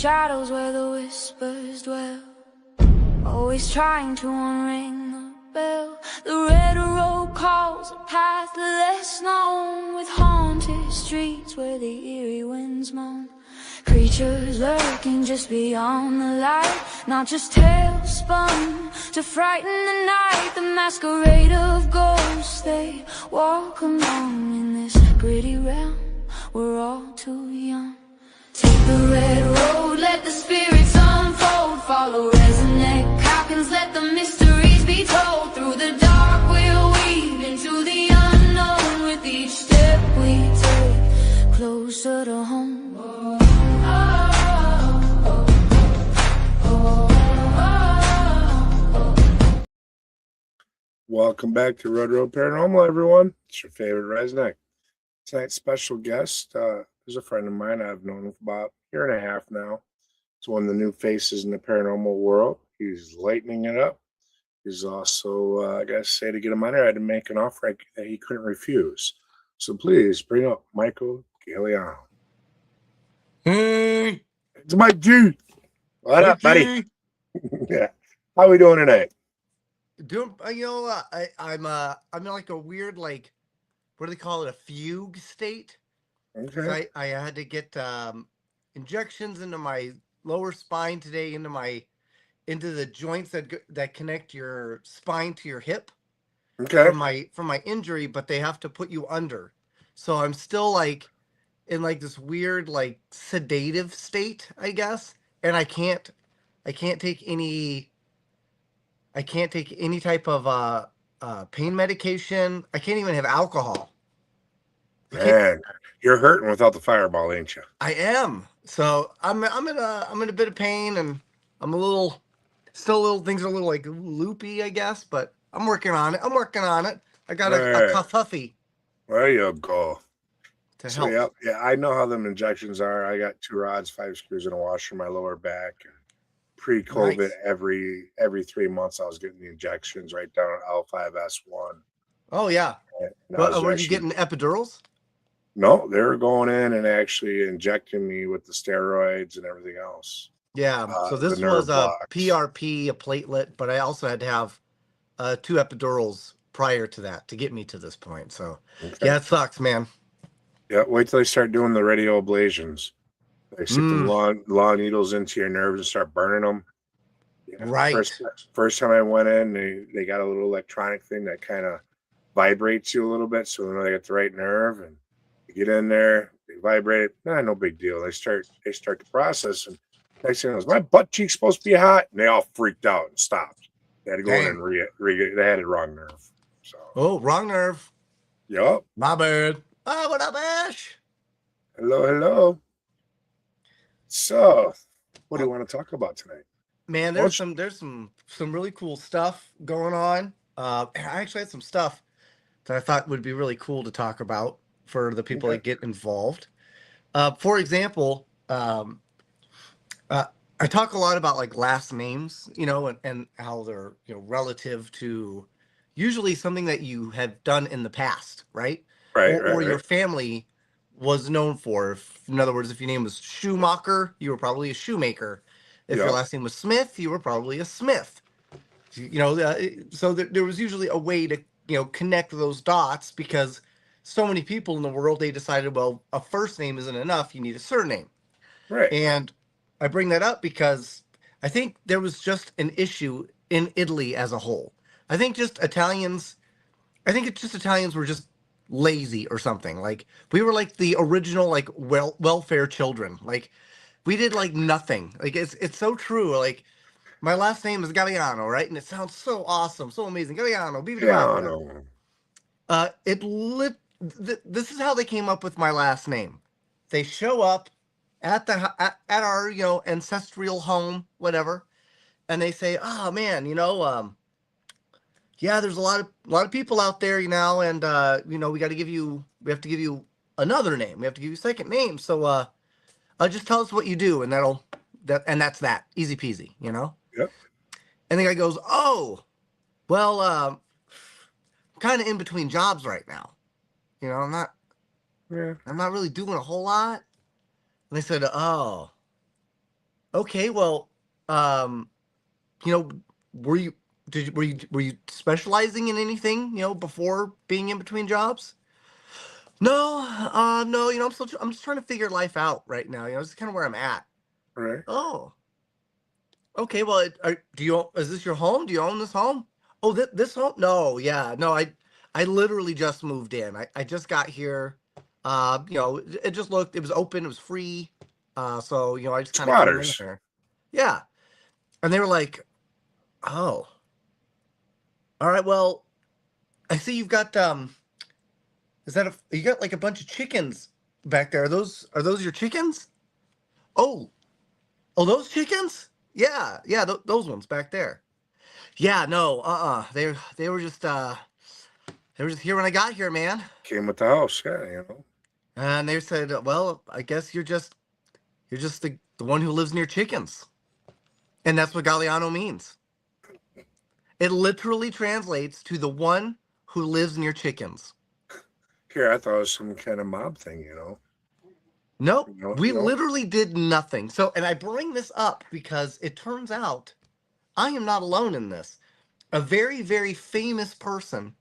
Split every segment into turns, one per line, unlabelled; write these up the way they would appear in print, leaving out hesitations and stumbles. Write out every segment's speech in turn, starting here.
shadows where the whispers dwell, always trying to unring the bell. The red road calls a path less known, with haunted streets where the eerie winds moan. Creatures lurking just beyond the light, not just tales spun to frighten the night. The masquerade of ghosts, they walk along in this gritty realm. We're all too young. Take the red road, let the spirits unfold. Follow RezNeck, Calkins, let the mysteries be told. Through the dark we'll weave into the unknown. With each step we take closer to home.
Welcome back to Road Paranormal, everyone. It's your favorite RezNeck. Tonight's special guest is a friend of mine. I've known him for about a year and a half now. He's one of the new faces in the paranormal world. He's lightening it up. He's also, I got to say, to get him on here, I had to make an offer that he couldn't refuse. So please bring up Michael Gagliano.
Hey,
it's Mike G. What up, buddy? Yeah. How we doing tonight?
Doing, I'm in like a weird, like, what do they call it? A fugue state.
Okay.
So I had to get injections into my lower spine today, into the joints that connect your spine to your hip.
Okay.
From my injury, but they have to put you under. So I'm still like in like this weird like sedative state, I guess, and I can't take any. I can't take any type of pain medication. I can't even have alcohol.
Man, you're hurting without the fireball, ain't you?
I am. So I'm in a bit of pain, and I'm things are a little like loopy, I guess, but I'm working on it. I got a Cuffy.
There you go.
To help.
Yeah, I know how them injections are. I got 2 rods, 5 screws, and a washer in my lower back. Pre-COVID, nice. every 3 months, I was getting the injections right down at L5S1.
Oh yeah. Were you getting epidurals?
No, they were going in and actually injecting me with the steroids and everything else.
Yeah. So this was a PRP, a platelet, but I also had to have 2 epidurals prior to that to get me to this point. So yeah, it sucks, man.
Yeah. Wait till they start doing the radio ablations. They stick the long needles into your nerves and start burning them. Yeah.
Right.
First time I went in, they got a little electronic thing that kind of vibrates you a little bit, so they know they got the right nerve. And you get in there, they vibrate it. No big deal. They start the process, and next thing was my butt cheek's supposed to be hot, and they all freaked out and stopped. They had to go in and they had the wrong nerve. So.
Oh, wrong nerve.
Yup.
My bad. Oh, what up, Ash?
Hello. So, what do you want to talk about tonight?
Man, there's some really cool stuff going on. I actually had some stuff that I thought would be really cool to talk about for the people that get involved. For example, I talk a lot about like last names, and how they're relative to usually something that you have done in the past, right? Or your family was known for. In other words, if your name was Schumacher, you were probably a shoemaker. If your last name was Smith, you were probably a Smith. So there was usually a way to connect those dots, because so many people in the world, they decided, well, a first name isn't enough, you need a surname.
Right.
And I bring that up because I think there was just an issue in Italy as a whole. I think Italians were just lazy or something. Like, we were like the original like welfare children. Like, we did like nothing. Like, it's so true. Like, my last name is Gagliano, right? And it sounds so awesome, so amazing. Gagliano. This is how they came up with my last name. They show up at our ancestral home, whatever, and they say, "Oh man, yeah, there's a lot of people out there, and we have to give you another name. We have to give you a second name. So just tell us what you do, and that's that. Easy peasy,
Yep.
And the guy goes, "Oh, well, I'm kind of in between jobs right now. I'm not really doing a whole lot." And they said, "Oh, Okay, well, um, you know, were you specializing in anything, before being in between jobs? No, no, I'm just trying to figure life out right now. This is kind of where I'm at.
Right.
Oh, okay. Well, is this your home? Do you own this home? Oh, this home? No, yeah, no. I literally just moved in. I just got here. It just looked. It was open. It was free. So I just kind of came in
Squatters.
here. Yeah, and they were like, "Oh, all right. Well, I see you've got you got like a bunch of chickens back there. Are those your chickens? Oh, oh, those chickens? Yeah, yeah, those ones back there. Yeah, no, they were just here when I got here, man.
Came with the house. Yeah,
And they said, well, I guess you're just the one who lives near chickens, and that's what Gagliano means. It literally translates to the one who lives near chickens.
Here, I thought it was some kind of mob thing,
Nope, we
No.
literally did nothing. So, and I bring this up because it turns out I am not alone in this. A very, very famous person,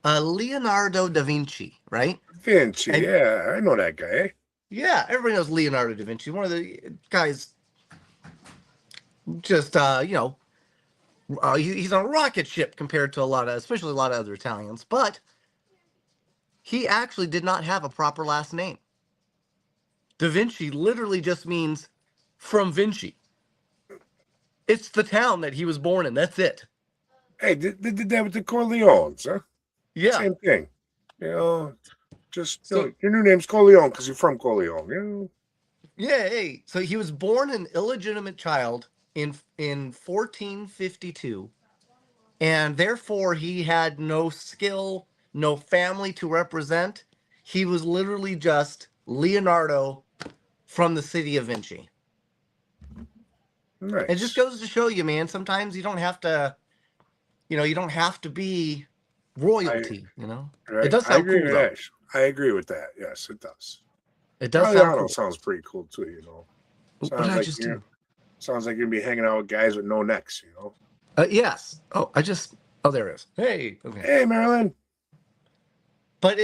Leonardo da Vinci, right?
Vinci,
And
yeah, I know that guy.
yeah, everybody knows Leonardo da Vinci. One of the guys, just he's on a rocket ship compared to especially a lot of other Italians. But he actually did not have a proper last name. Da Vinci literally just means from Vinci. It's the town that he was born in. That's it.
Hey, they did that with the Corleones, huh?
Yeah.
Same thing. Your new name's Corleone because you're from Corleone.
Yeah, hey. So he was born an illegitimate child in 1452, and therefore he had no skill, no family to represent. He was literally just Leonardo from the city of Vinci.
Nice.
It just goes to show you, man, sometimes you don't have to, you don't have to be royalty,
Right?
It does sound cool, though.
I agree with that. Yes, it does.
It does sound cool.
Sounds pretty cool, too,
What did I just do?
Sounds like you're going to be hanging out with guys with no necks,
Yes. Oh, there it is. Hey. Okay.
Hey, Marilyn.
But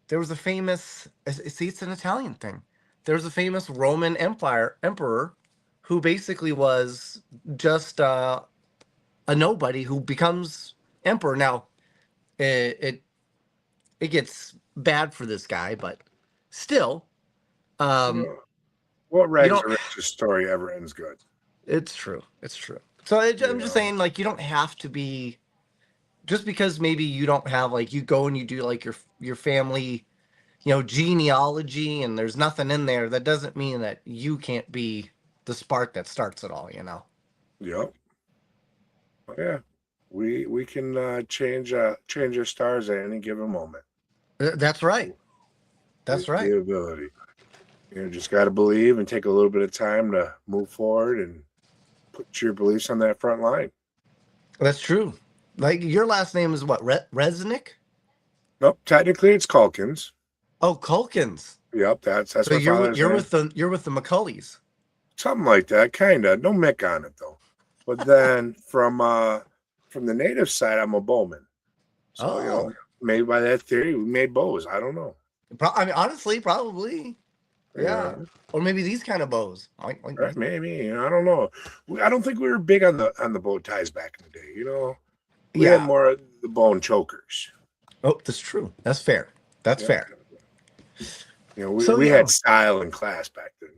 there was a famous, see, it's an Italian thing. There was a famous Roman emperor who basically was just a nobody who becomes emperor. Now, it gets bad for this guy, but still,
what rags to riches story ever ends good?
It's true. It's true. So I'm just saying, like, you don't have to be, just because maybe you don't have, like, you go and you do like your family, genealogy, and there's nothing in there, that doesn't mean that you can't be the spark that starts it all,
Yep. Yeah. We can change our stars at any given moment.
That's right. That's right.
The ability. Just got to believe and take a little bit of time to move forward and put your beliefs on that front line.
That's true. Like, your last name is what? RezNeck?
Nope. Technically, it's Calkins.
Oh, Calkins.
Yep. That's
so
my father's name.
You're with the McCulleys.
Something like that, kind of. No Mick on it though. But then from the native side, I'm a Bowman. So maybe by that theory, we made bows. I don't know.
I mean, honestly, probably. Yeah. Or maybe these kind of bows.
Right, maybe. I don't know. I don't think we were big on the bow ties back in the day. We had more of the bone chokers.
Oh, that's true. That's fair. That's fair.
We had style and class back then.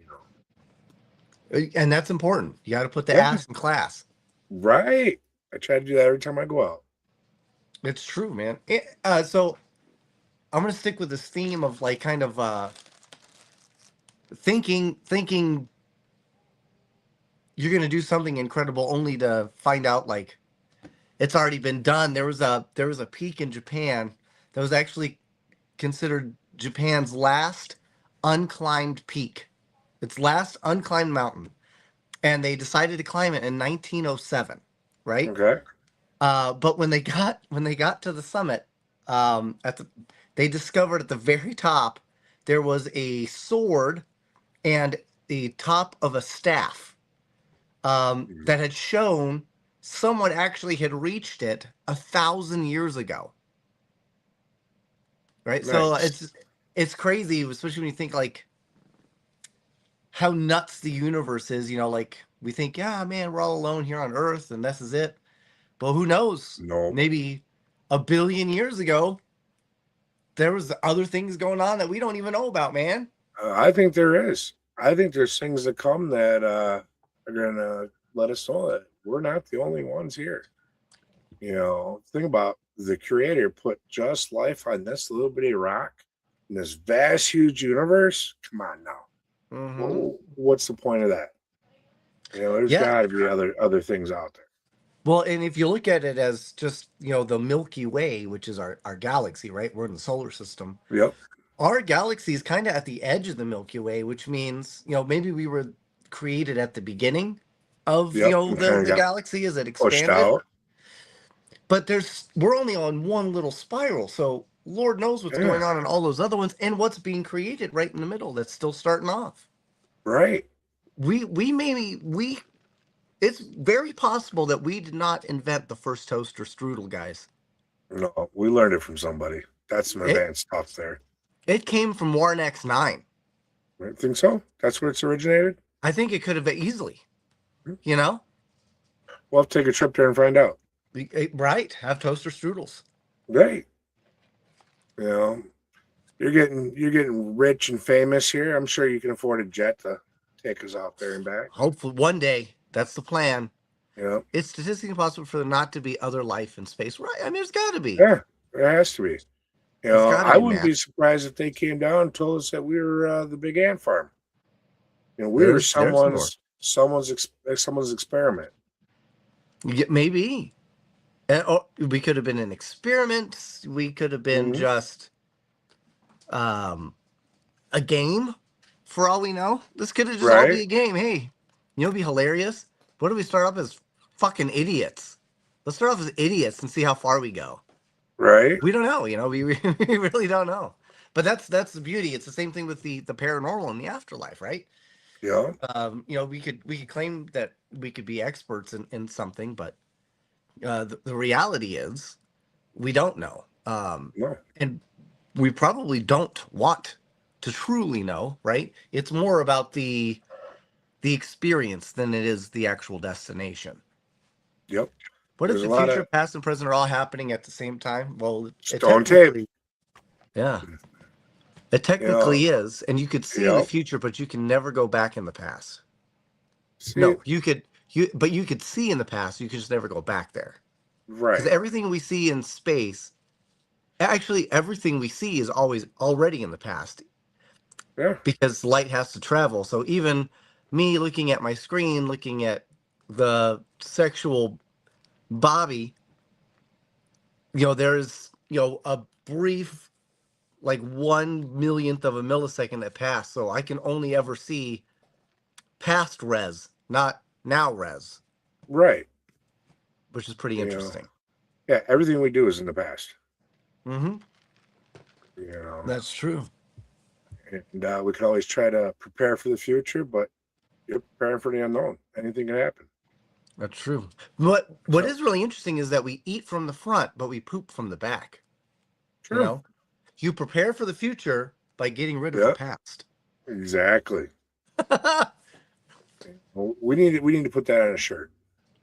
And that's important. You got to put the ass in class.
Right. I try to do that every time I go out.
It's true, man. So I'm going to stick with this theme of, like, kind of thinking you're going to do something incredible only to find out, like, it's already been done. There was a peak in Japan that was actually considered Japan's last unclimbed peak. Its last unclimbed mountain. And they decided to climb it in 1907, right?
Okay.
But when they got to the summit, they discovered at the very top there was a sword and the top of a staff that had shown someone actually had reached it 1,000 years ago. Right.
Nice.
So it's crazy, especially when you think like how nuts the universe is, like we think, yeah, man, we're all alone here on Earth and this is it. But who knows?
No.
Maybe 1 billion years ago, there was other things going on that we don't even know about, man.
I think there is. I think there's things that come that are going to let us know that we're not the only ones here. Think about the creator put just life on this little bitty rock in this vast, huge universe. Come on now.
Mm-hmm.
What's the point of that? There's got to be other things out there.
Well, and if you look at it as just, the Milky Way, which is our galaxy, right? We're in the solar system.
Yep.
Our galaxy is kind of at the edge of the Milky Way, which means, maybe we were created at the beginning of, the galaxy as it expanded. Pushed out. But we're only on one little spiral. So Lord knows what's going on in all those other ones and what's being created right in the middle that's still starting off.
Right.
It's very possible that we did not invent the first toaster strudel, guys.
No, we learned it from somebody. That's some advanced stuff there.
It came from Warnex 9.
I think so. That's where it's originated.
I think it could have been easily.
We'll have to take a trip there and find out.
Right. Have toaster strudels.
Right. You're getting rich and famous here. I'm sure you can afford a jet to take us out there and back.
Hopefully one day. That's the plan.
Yeah.
It's statistically impossible for there not to be other life in space. Right. I mean, there's got to be.
Yeah, there has to be. I wouldn't be surprised if they came down and told us that we were the big ant farm. We were someone's experiment.
Yeah, maybe. Or we could have been an experiment. We could have been just a game, for all we know. This could have just all be a game. Hey, it'd be hilarious. What do we start off as? Fucking idiots. Let's start off as idiots and see how far we go.
Right.
We don't know. We really don't know. But that's the beauty. It's the same thing with the paranormal and the afterlife, right?
Yeah.
We could claim that we could be experts in something, but the reality is we don't know.
No.
And we probably don't want to truly know, right? It's more about the experience than it is the actual destination.
Yep.
What if the future, past, and present are all happening at the same time? Well,
it's on tape.
Yeah. It technically is, and you could see the future, but you can never go back in the past. No, you could see in the past, you could just never go back there.
Right.
Because everything we see in space, actually everything we see is always already in the past.
Yeah.
Because light has to travel. So even me looking at my screen, looking at the sexual Bobbie, there's, a brief, like 1/1,000,000th of a millisecond that passed. So I can only ever see past res, not now res.
Right.
Which is pretty interesting.
Yeah. Everything we do is in the past.
Mm-hmm. That's true.
And we can always try to prepare for the future, but you're preparing for the unknown. Anything can happen.
That's true. What is really interesting is that we eat from the front, but we poop from the back.
True.
You prepare for the future by getting rid of the past.
Exactly. Well, we need to put that on a shirt.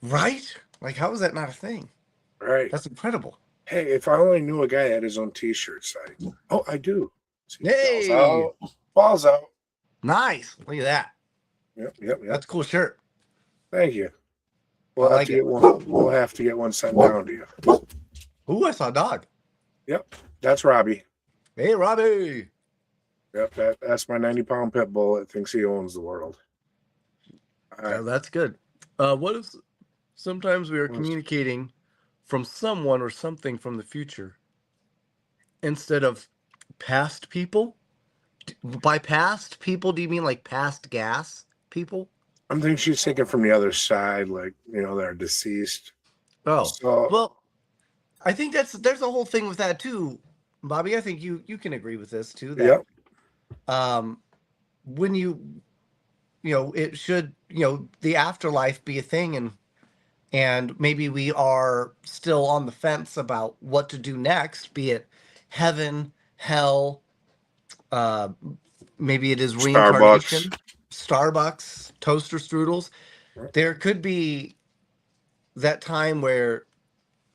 Right? Like, how is that not a thing?
Right.
That's incredible.
Hey, if I only knew a guy that had his own T-shirt site. Oh, I do. See,
hey,
balls out.
Nice. Look at that.
Yep.
That's a cool shirt.
Thank you. We'll have to get one sent down to you.
Ooh, I saw a dog.
Yep, that's Robbie.
Hey, Robbie.
Yep, that's my 90-pound pit bull that thinks he owns the world.
That's good. What if sometimes we are communicating from someone or something from the future instead of past people? By past people, do you mean like past gas people?
I'm thinking she's thinking from the other side, like, they're deceased.
Oh, well, I think there's a whole thing with that too, Bobbie. I think you can agree with this too. That when it should, the afterlife be a thing, and maybe we are still on the fence about what to do next, be it heaven, hell, uh, maybe it is
Starbucks.
reincarnation, Starbucks, toaster strudels. There could be that time where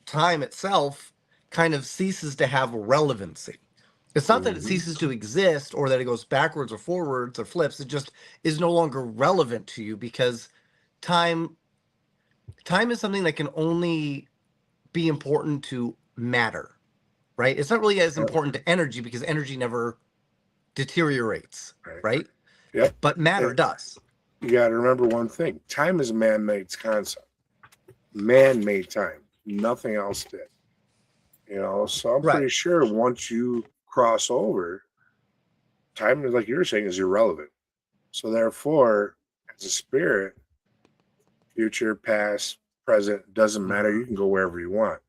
time itself kind of ceases to have relevancy. It's not that it ceases to exist or that it goes backwards or forwards or flips. It just is no longer relevant to you because time is something that can only be important to matter, right? It's not really as important to energy because energy never deteriorates, right?
Yep.
But matter does.
You got to remember one thing. Time is a man-made concept. Man-made time. Nothing else did. So I'm pretty sure once you cross over, time is, like you were saying, is irrelevant. So therefore, as a spirit, future, past, present, doesn't matter. You can go wherever you want.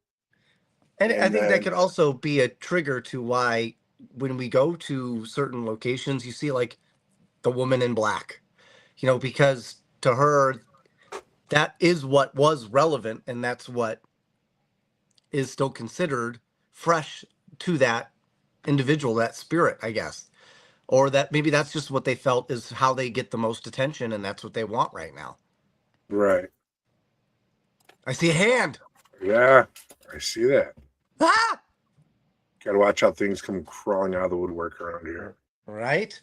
And I think that could also be a trigger to why when we go to certain locations, you see like the woman in black, because to her, that is what was relevant. And that's what is still considered fresh to that individual, that spirit, I guess. Or that maybe that's just what they felt is how they get the most attention. And that's what they want right now.
Right.
I see a hand.
Yeah, I see that.
Ah!
Gotta watch how things come crawling out of the woodwork around here.
Right?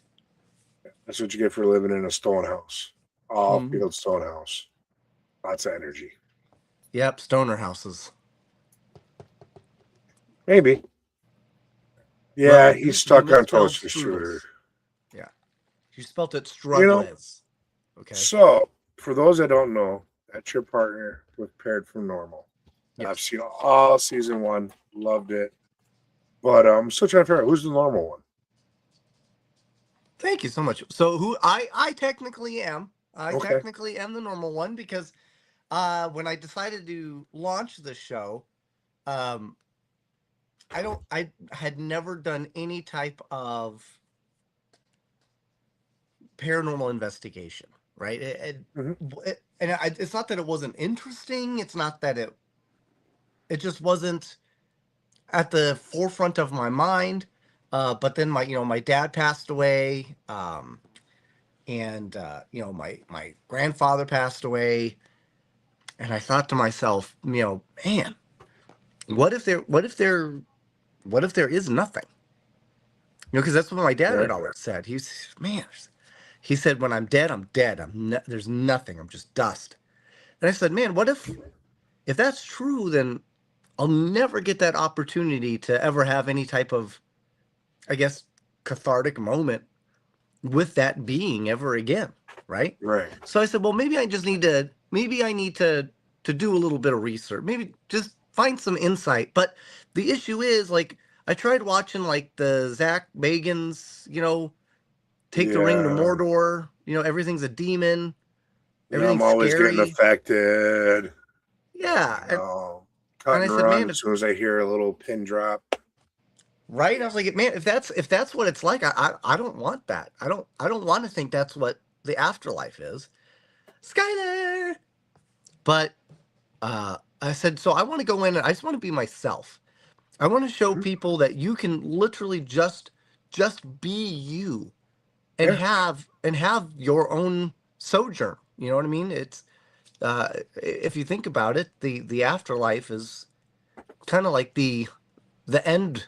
That's what you get for living in a stone house. All-field stone house. Lots of energy.
Yep, stoner houses.
Maybe. Yeah,
Well,
he's stuck on toaster strudel.
Yeah. You spelt it strudels. Okay.
So, for those that don't know, that's your partner with Paired from Normal. Yes. I've seen all season 1. Loved it. But I'm still trying to figure out who's the normal one.
Thank you so much. So who I technically am. I technically am the normal one because when I decided to launch the show, I had never done any type of paranormal investigation, right? It's not that it wasn't interesting. It's not that it just wasn't at the forefront of my mind. But then my dad passed away, and my grandfather passed away, and I thought to myself, man, what if there is nothing? Because that's what my dad had always said. He said, when I'm dead, I'm dead. There's nothing. I'm just dust. And I said, man, what if that's true? Then I'll never get that opportunity to ever have any type of, I guess, cathartic moment with that being ever again, right?
Right.
So I said, well, maybe I need to do a little bit of research, maybe just find some insight. But the issue is, like, I tried watching like the Zach Bagans, take the ring to Mordor. Everything's a demon. Everything's
I'm always
scary.
getting affected.
Yeah.
Cut and run, man, as soon as I hear a little pin drop.
Right? I was like, man, if that's what it's like, I don't want that. I don't want to think that's what the afterlife is. Skyler. But I said, so I want to go in and I just want to be myself. I want to show people that you can literally just be you and have your own sojourn. You know what I mean? It's if you think about it, the afterlife is kind of like the end,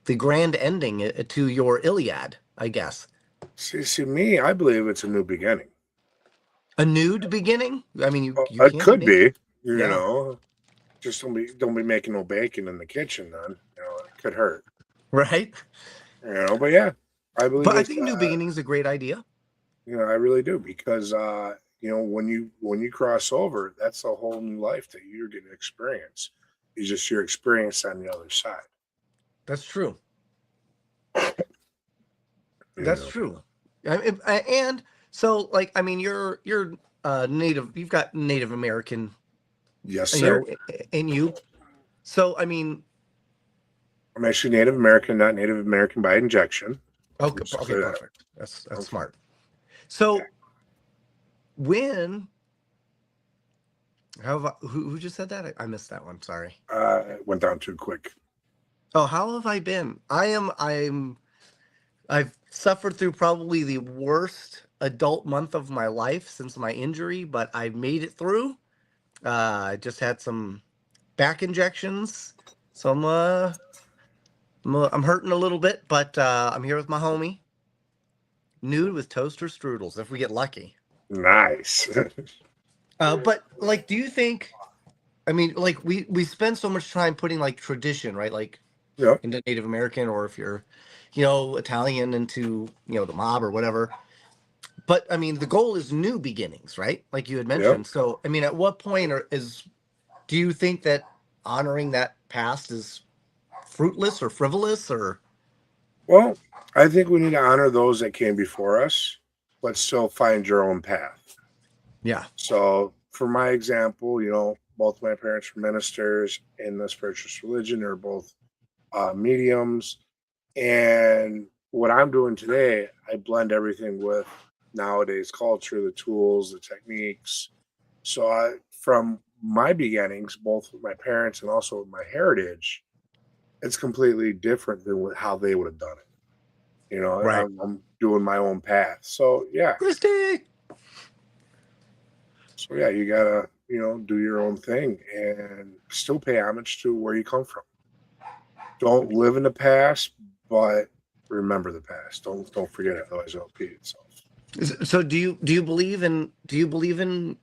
the grand ending to your Iliad, I guess.
See, me, I believe it's a new beginning.
A nude beginning? I mean, you
it could be. You know, just don't be making no bacon in the kitchen. Then it could hurt.
Right.
But yeah, I believe.
But I think new beginning is a great idea.
I really do, because when you cross over, that's a whole new life that you're going to experience. It's just your experience on the other side.
That's true. That's true. And so, like, I mean, you're Native. You've got Native American.
Yes, sir.
In you. So, I mean,
I'm actually Native American, not Native American by injection.
Okay,
Let's
okay,
clear that.
perfect. That's
Okay.
smart. So when who just said that? I missed that one. Sorry.
It went down too quick.
Oh, how have I been? I've suffered through probably the worst adult month of my life since my injury, but I made it through. I just had some back injections, so I'm hurting a little bit, but I'm here with my homie, nude with toaster strudels, if we get lucky.
Nice.
But like, do you think? I mean, like we spend so much time putting like tradition, right? Like
Yep.
into Native American, or if you're, you know, Italian, into, you know, the mob or whatever. But I mean, the goal is new beginnings, right? Like you had mentioned.
Yep.
So I mean, at what point do you think that honoring that past is fruitless or frivolous or?
Well, I think we need to honor those that came before us, but still find your own path.
Yeah.
So, for my example, you know, both my parents were ministers in the spiritualist religion. They're both mediums. And what I'm doing today, I blend everything with nowadays culture, the tools, the techniques. So, from my beginnings, both with my parents and also with my heritage, it's completely different than how they would have done it. You know,
Right.
I'm doing my own path. So, yeah.
Christy.
So, yeah, you got to, you know, do your own thing and still pay homage to where you come from. Don't live in the past, but remember the past. Don't forget it, otherwise it'll repeat itself.
So do you believe in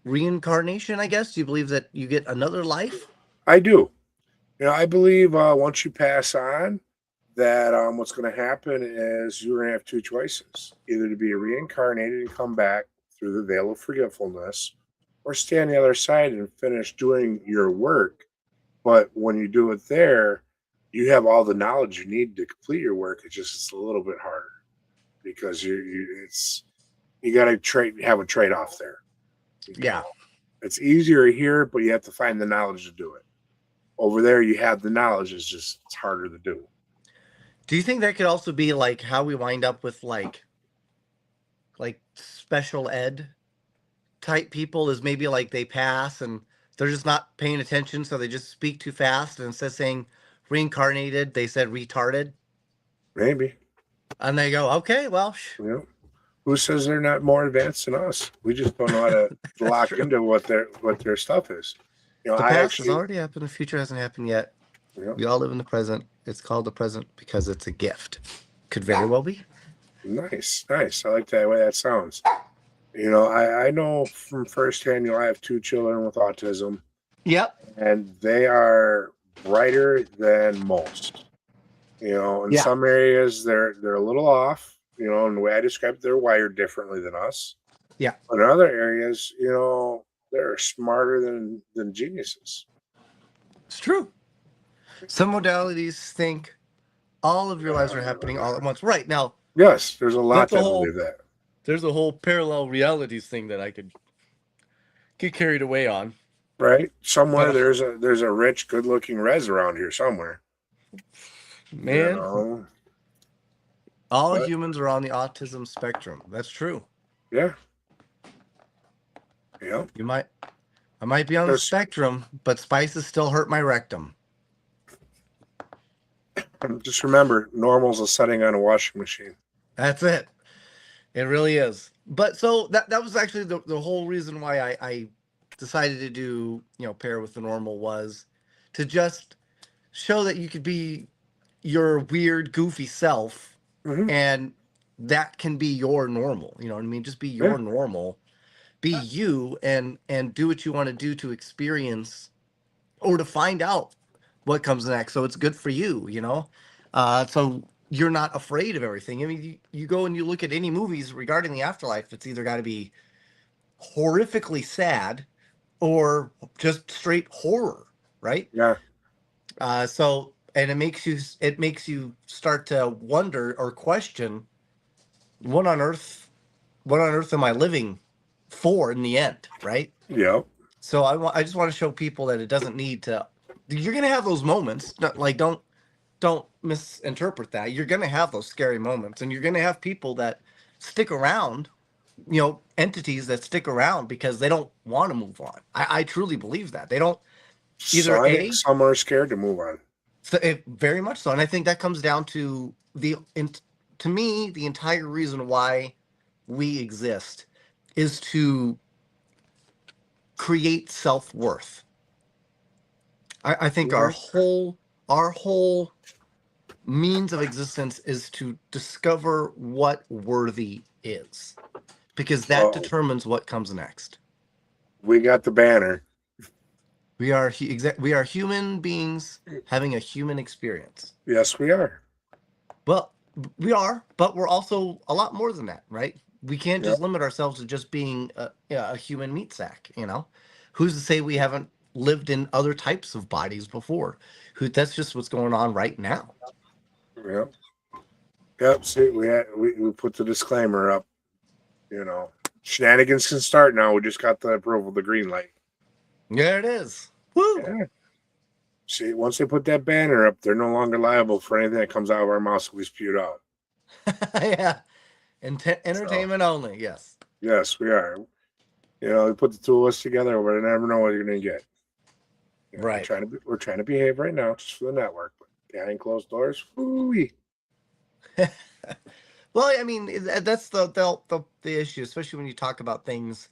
reincarnation? I guess, do you believe that you get another life?
I do. You know, I believe once you pass on, that what's going to happen is you're going to have two choices: either to be reincarnated and come back through the veil of forgetfulness, or stay on the other side and finish doing your work. But when you do it there, you have all the knowledge you need to complete your work. It's a little bit harder because you got to have a trade off there.
Yeah.
It's easier here, but you have to find the knowledge to do it. Over there, you have the knowledge. It's harder to do.
Do you think that could also be like how we wind up with like special ed type people, is maybe like they pass and they're just not paying attention, so they just speak too fast, and instead of saying reincarnated, they said retarded,
Maybe.
and they go, okay, well,
You know, who says they're not more advanced than us? We just don't know how to lock
true.
into what their stuff is. You know,
The
I
past has
actually,
already happened, the future hasn't happened yet.
you know,
We all live in the present. It's called the present because it's a gift. Could very well be.
nice. I like that way that sounds. You know, I know from firsthand. You know, I have two children with autism,
Yep.
and they are brighter than most. You know, in
Yeah.
some areas they're a little off. You know, and the way I describe it, they're wired differently than us.
Yeah.
But in other areas, you know, they're smarter than geniuses.
It's true. Some modalities think all of your lives are happening all at once. Right. Now,
Yes, there's a lot
that's a
that
whole
believe that.
there's a whole parallel realities thing that I could get carried away on.
Right? Somewhere
But
there's a rich, good looking Rez around here somewhere.
man,
You know?
all
But,
humans are on the autism spectrum. That's true.
yeah. Yeah.
I might be on the spectrum, but spices still hurt my rectum.
Just remember, normal's a setting on a washing machine.
That's it. It really is. But so that was actually the whole reason why I decided to do, you know, pair with the normal, was to just show that you could be your weird, goofy self,
Mm-hmm.
and that can be your normal. You know what I mean? Just be your normal. Be you, and do what you want to do to experience or to find out what comes next. So it's good for you, you know? So you're not afraid of everything. I mean, you go and you look at any movies regarding the afterlife, it's either got to be horrifically sad or just straight horror, right?
Yeah.
So, and it makes you start to wonder or question, what on earth am I living for in the end, right?
Yeah.
So I just want to show people that it doesn't need to. You're gonna have those moments. Like don't misinterpret that. You're going to have those scary moments, and you're going to have people that stick around, entities that stick around because they don't want to move on. I truly believe that. They don't either
So I think some are scared to move on.
So very much so, and I think that comes down to to me, the entire reason why we exist is to create self-worth. I think our whole means of existence is to discover what worthy is, because that determines what comes next.
We got the banner.
We are human beings having a human experience.
Yes, we are.
Well, we are, but we're also a lot more than that, right? We can't just limit ourselves to just being a human meat sack, Who's to say we haven't lived in other types of bodies before? That's just what's going on right now.
Yep. Yep. See, we put the disclaimer up. Shenanigans can start now. We just got the approval, the green light.
There it is. Woo!
Yeah. See, once they put that banner up, they're no longer liable for anything that comes out of our mouths that we spewed out.
Yeah. Entertainment only, yes.
Yes, we are. We put the two of us together, but I never know what you're going to get.
Right.
We're trying to behave right now just for the network, but behind closed doors, woo-wee.
Well, I mean, that's the issue, especially when you talk about things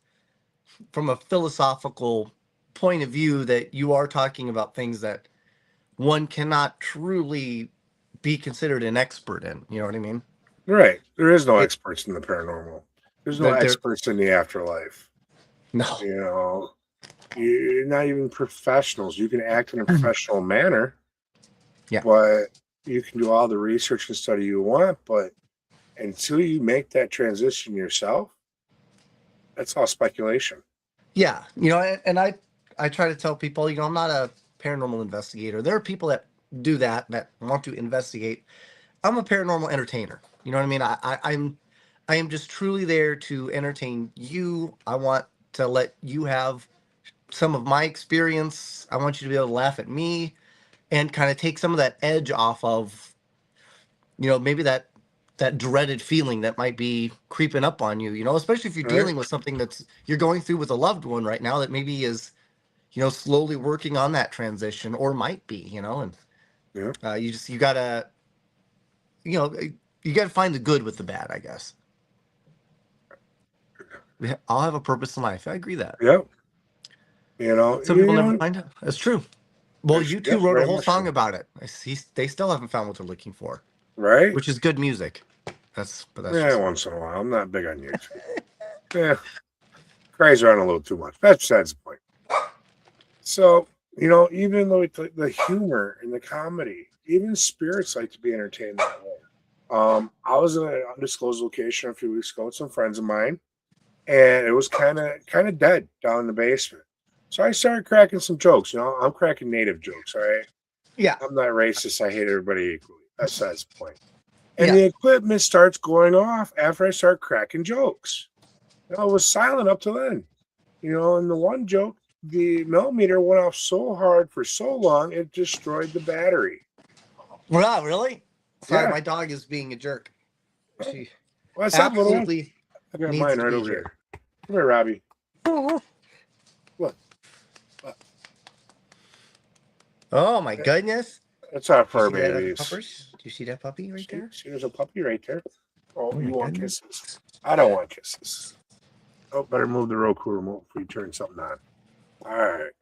from a philosophical point of view, that you are talking about things that one cannot truly be considered an expert in. You know what I mean?
Right. There is no experts in the paranormal. There's no experts in the afterlife.
No.
You're not even professionals. You can act in a professional manner.
Yeah.
But you can do all the research and study you want, but until you make that transition yourself, that's all speculation.
Yeah. And I try to tell people, I'm not a paranormal investigator. There are people that do that want to investigate. I'm a paranormal entertainer. You know what I mean? I am just truly there to entertain you. I want to let you have some of my experience. I want you to be able to laugh at me and kind of take some of that edge off of, maybe that dreaded feeling that might be creeping up on you, especially if you're dealing with something you're going through with a loved one right now that maybe is, slowly working on that transition, or might be, and you gotta find the good with the bad, I guess. I'll have a purpose in life. I agree that.
Yep.
Some people never find it. That's true. Well, you two wrote a whole song about it. They still haven't found what they're looking for.
Right.
Which is good music. That's
once in a while. I'm not big on YouTube. Yeah. Cries around a little too much. That's besides the point. So, even though the humor and the comedy, even spirits like to be entertained that way. I was in an undisclosed location a few weeks ago with some friends of mine, and it was kind of dead down in the basement. So I started cracking some jokes. I'm cracking native jokes, all right?
Yeah.
I'm not racist. I hate everybody equally. That's the point. And the equipment starts going off after I start cracking jokes. It was silent up to then. And the one joke, the millimeter went off so hard for so long, it destroyed the battery.
Wow, really? Sorry, my dog is being a jerk. She
What's
absolutely
up, I got mine right over here. Come here, Robbie. Look.
Oh, my goodness.
That's our fur babies.
Do you see that puppy right there?
See, there's a puppy right there. Oh, you want kisses? I don't want kisses. Oh, better move the Roku remote before you turn something on. All right.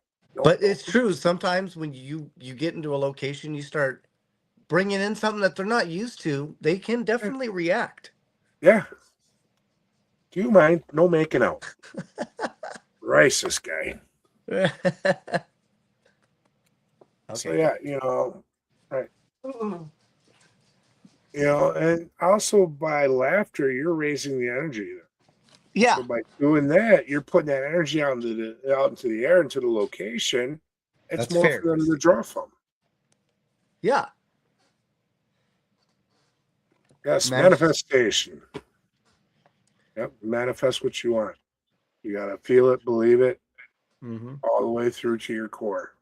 But it's true. Sometimes when you get into a location, you start bringing in something that they're not used to, they can definitely react.
Yeah. Do you mind? No making out. Racist guy.
Okay.
So, yeah, right. And also by laughter, you're raising the energy.
Yeah.
So by doing that, you're putting that energy out into the air, into the location. It's
That's
more
fair.
for them to draw from.
Yeah.
Yes, manifestation. Yep, manifest what you want. You got to feel it, believe it, all the way through to your core.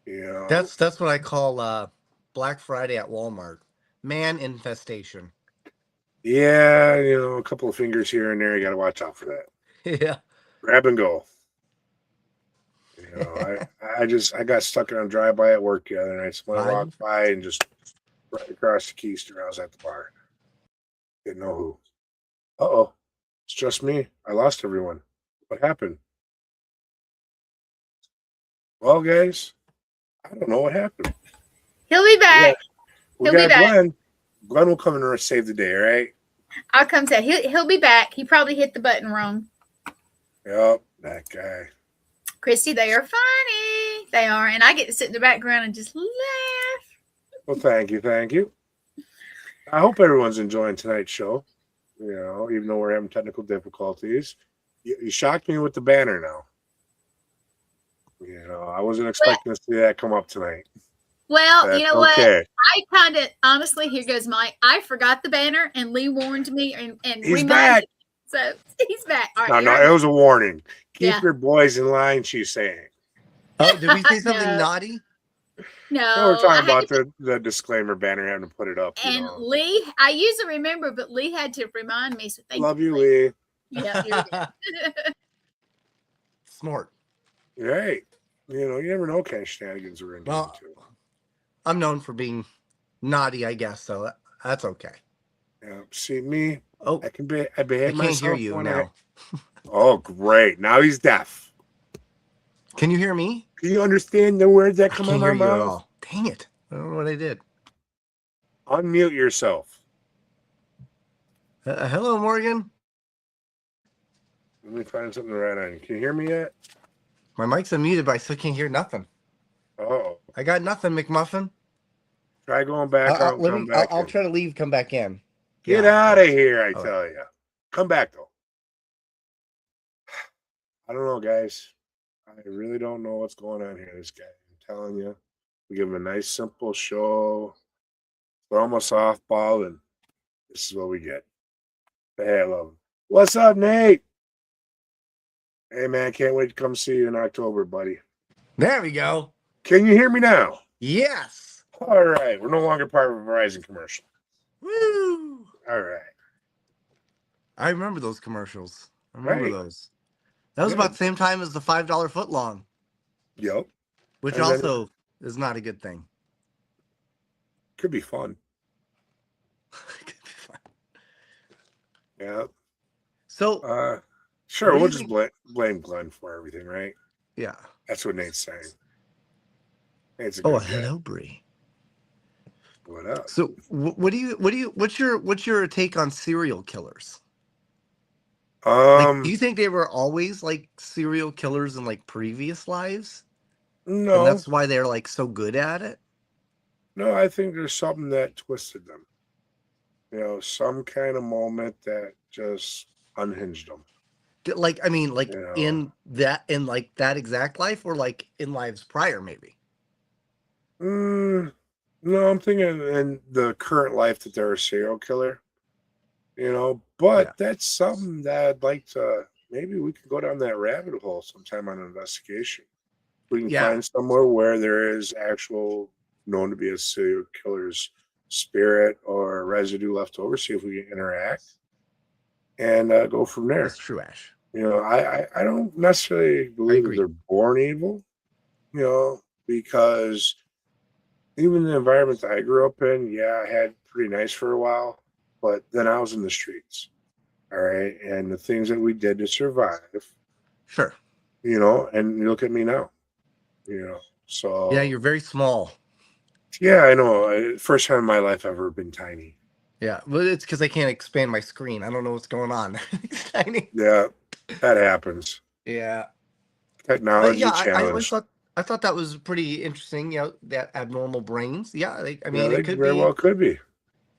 That's what I call Black Friday at Walmart. Man infestation.
Yeah, a couple of fingers here and there. You got to watch out for that.
Yeah.
Grab and go. I got stuck on a drive-by at work the other night. Someone walked by and just right across the keister. I was at the bar. Didn't know who. Uh-oh. It's just me. I lost everyone. What happened? Well, guys, I don't know what happened.
He'll be back.
We got Glenn. Glenn will come and save the day, right?
I'll come say he'll be back. He probably hit the button wrong.
Yep, that guy.
Christy, they are funny. They are. And I get to sit in the background and just laugh.
Well, thank you. I hope everyone's enjoying tonight's show. Even though we're having technical difficulties. You shocked me with the banner now. I wasn't expecting to see that come up tonight.
Well, you know what? I kind of, honestly, here goes Mike. I forgot the banner, and Lee warned me and
he's back.
Me. So he's back. All
right, no, it was a warning. Keep your boys in line, she's saying.
Oh, did we say something naughty?
No.
We're talking about the disclaimer banner, having to put it up.
And Lee, I usually remember, but Lee had to remind me. So
love you, Lee.
Yeah, you're good.
Smart.
Right. You never know what kind of shenanigans we're into.
Well, I'm known for being naughty, I guess, so that's okay.
Yeah. See me?
Oh,
I behave myself.
I can't hear you now.
Oh, great. Now he's deaf.
Can you hear me?
Can you understand the words that come out of my mouth?
At all. Dang it. I don't know what I did.
Unmute yourself.
Hello, Morgan.
Let me find something to write on. Can you hear me yet?
My mic's unmuted, but I still can't hear nothing.
Oh.
I got nothing, McMuffin.
Try going back out and come back
I'll try to leave, come back in.
Get out of here, I tell you. Come back, though. I don't know, guys. I really don't know what's going on here, this guy. I'm telling you. We give him a nice, simple show. Throw him a softball, and this is what we get. Hey, I love him. What's up, Nate? Hey, man, can't wait to come see you in October, buddy.
There we go.
Can you hear me now?
Yes.
All right. We're no longer part of a Verizon commercial.
Woo.
All right.
I remember those commercials. I remember those. That was about the same time as the $5 footlong.
Yep.
Which also is not a good thing.
Could be fun.
Could be fun.
Yeah.
So,
sure, we'll just blame Glenn for everything, right?
Yeah.
That's what Nate's saying. Nate's a
hello, Bree.
What up?
So, what's your take on serial killers? Do you think they were always like serial killers in like previous lives?
No.
And that's why they're like so good at it?
No, I think there's something that twisted them. Some kind of moment that just unhinged them.
Like, I mean, like in that exact life, or like in lives prior, maybe?
No, I'm thinking in the current life that they're a serial killer. But that's something that I'd like to, maybe we could go down that rabbit hole sometime on an investigation. We can find somewhere where there is actual known to be a serial killer's spirit or residue left over, see if we can interact and go from there.
That's true, Ash.
I don't necessarily believe that they're born evil, because even the environment that I grew up in, I had pretty nice for a while, but then I was in the streets. All right. And the things that we did to survive.
Sure.
And you look at me now, so.
Yeah, you're very small.
Yeah, I know. First time in my life I've ever been tiny.
Yeah, but it's because I can't expand my screen. I don't know what's going on. It's tiny.
Yeah, that happens.
Yeah.
Technology challenge.
I thought that was pretty interesting, that abnormal brains. Yeah, I mean,
it
could
very well could be.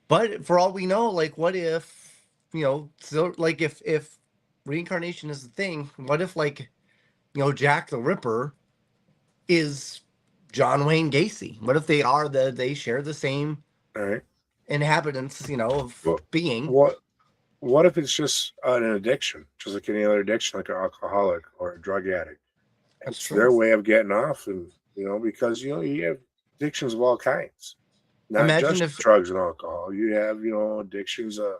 But for all we know, like, what if, so like if reincarnation is the thing, what if like, Jack the Ripper is John Wayne Gacy? What if they share the same inhabitants, of being?
What if it's just an addiction, just like any other addiction, like an alcoholic or a drug addict? It's their way of getting off, and because you have addictions of all kinds. Not
Imagine
just
if
drugs and alcohol. You have, addictions of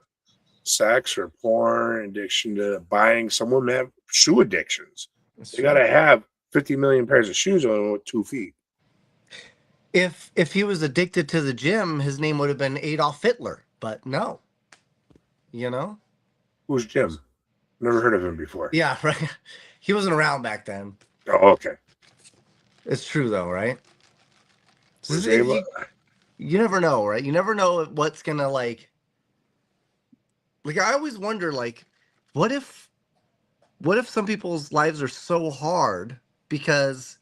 sex or porn, addiction to buying. Some women have shoe addictions. They got to have 50 million pairs of shoes on with 2 feet.
if he was addicted to the gym, his name would have been Adolf Hitler. But no, you know.
Who's Jim? Never heard of him before.
Yeah, right. He wasn't around back then.
Oh, okay.
It's true though, right? So
Was
you never know, right? You never know what's gonna like. I always wonder, like, what if some people's lives are so hard because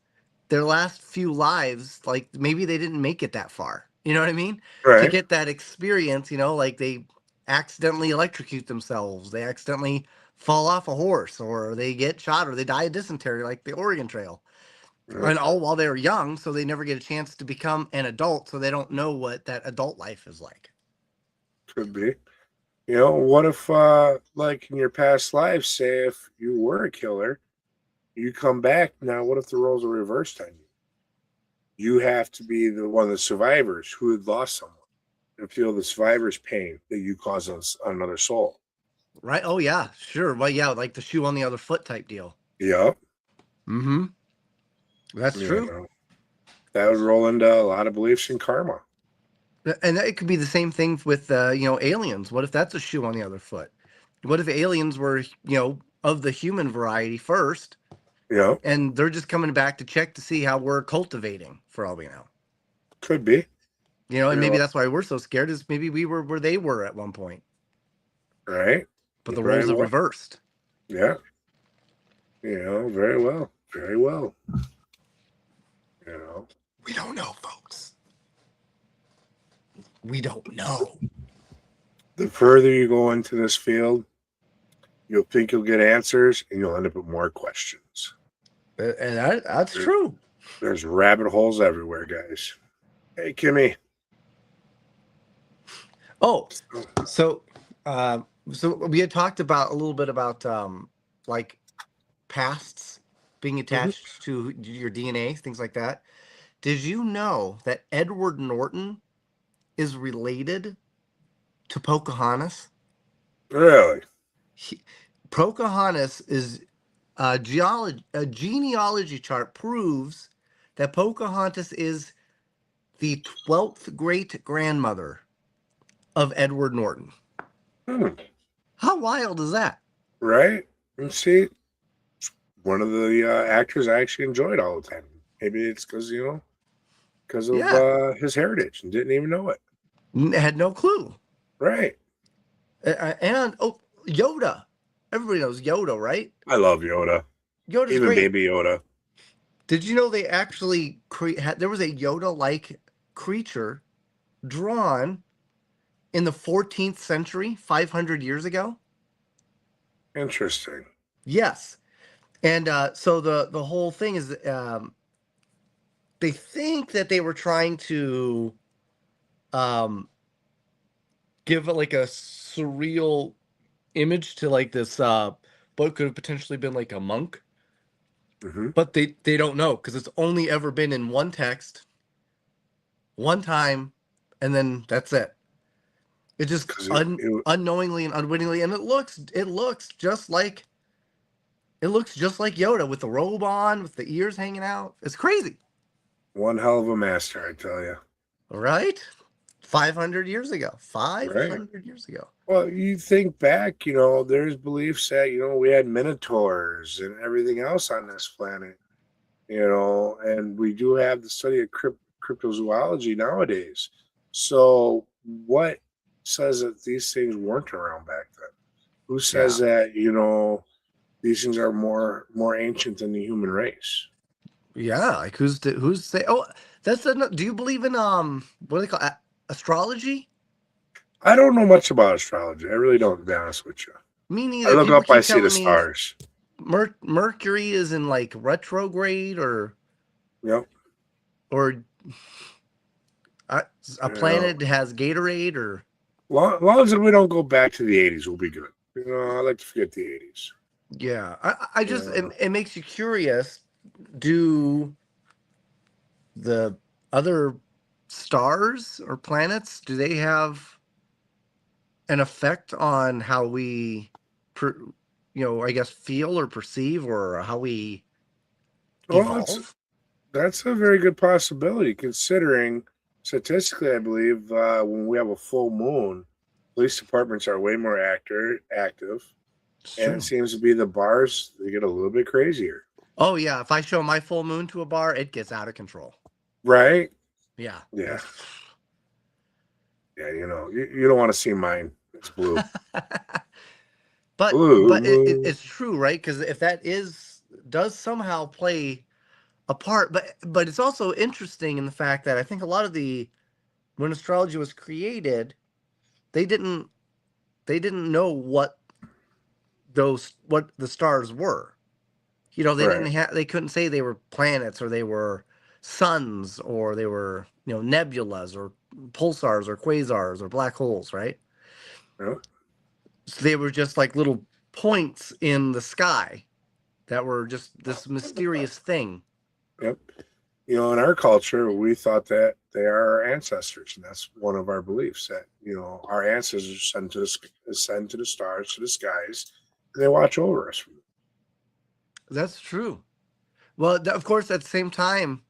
their last few lives, like maybe they didn't make it that far. You know what I mean?
Right.
To get that experience, like they accidentally electrocute themselves, they accidentally fall off a horse, or they get shot, or they die of dysentery, like the Oregon Trail.
Right.
And all while they're young, so they never get a chance to become an adult, so they don't know what that adult life is like.
Could be. What if, like in your past life, say if you were a killer, you come back now, what if the roles are reversed on you? You have to be one of the survivors who had lost someone and feel the survivor's pain that you cause on another soul.
Right? Oh, yeah, sure. Well, yeah, like the shoe on the other foot type deal.
Yep.
Mm-hmm. That's true.
That would roll into a lot of beliefs in karma.
And it could be the same thing with, aliens. What if that's a shoe on the other foot? What if aliens were, of the human variety first?
Yeah.
And they're just coming back to check to see how we're cultivating, for all we know.
Could be.
And maybe that's why we're so scared, is maybe we were where they were at one point.
Right.
But the roles are reversed.
Yeah. Very well. Very well.
We don't know, folks. We don't know.
The further you go into this field, you'll think you'll get answers, and you'll end up with more questions.
And that's true.
There's rabbit holes everywhere, guys. Hey, Kimmy.
Oh, so we had talked about a little bit about like pasts being attached to your DNA, things like that. Did you know that Edward Norton is related to Pocahontas?
Really?
Pocahontas is a genealogy chart proves that Pocahontas is the 12th great grandmother of Edward Norton. How wild is that?
Right? And see, one of the actors I actually enjoyed all the time. Maybe it's because of his heritage and didn't even know it.
Had no clue.
Right.
And Yoda. Everybody knows Yoda, right?
I love Yoda.
Yoda's
even
great.
Baby Yoda.
Did you know they actually there was a Yoda-like creature drawn in the 14th century, 500 years ago?
Interesting.
Yes. And so the whole thing is they think that they were trying to give it like a surreal image to like this what could have potentially been like a monk. But they don't know, because it's only ever been in one text, one time, and then that's it. It just unknowingly and unwittingly, and it looks just like Yoda with the robe on, with the ears hanging out. It's crazy.
One hell of a master, I tell you.
Right? 500 years ago. 500 years ago.
Well, you think back, there's beliefs that, we had minotaurs and everything else on this planet, and we do have the study of cryptozoology nowadays. So what says that these things weren't around back then? Who says that, these things are more ancient than the human race?
Yeah, like who's say? Oh, do you believe in what do they call astrology?
I don't know much about astrology. I really don't, to be honest with you.
Me neither.
I look up, I see the stars.
Mercury is in like retrograde, or or a planet has Gatorade, or
as long as we don't go back to the 80s, we'll be good. I like to forget the 80s.
Yeah, I just it makes you curious. Do the other stars or planets, do they have an effect on how we, I guess, feel or perceive, or how we evolve?
That's a very good possibility, considering statistically, I believe when we have a full moon, police departments are way more active, and it seems to be the bars, they get a little bit crazier.
Oh, yeah. If I show my full moon to a bar, it gets out of control.
Right?
Yeah.
Yeah. Yeah, you don't want to see mine. It's blue.
But it's true, right? Because if that does somehow play a part, but it's also interesting in the fact that I think a lot of when astrology was created, they didn't know what the stars were. They couldn't say they were planets, or they were suns, or they were nebulas, or pulsars, or quasars, or black holes, right?
Yeah.
So they were just like little points in the sky that were just this mysterious thing.
Yep. In our culture, we thought that they are our ancestors, and that's one of our beliefs, that our ancestors ascend to the stars, to the skies, and they watch over us.
That's true. Well, of course, at the same time,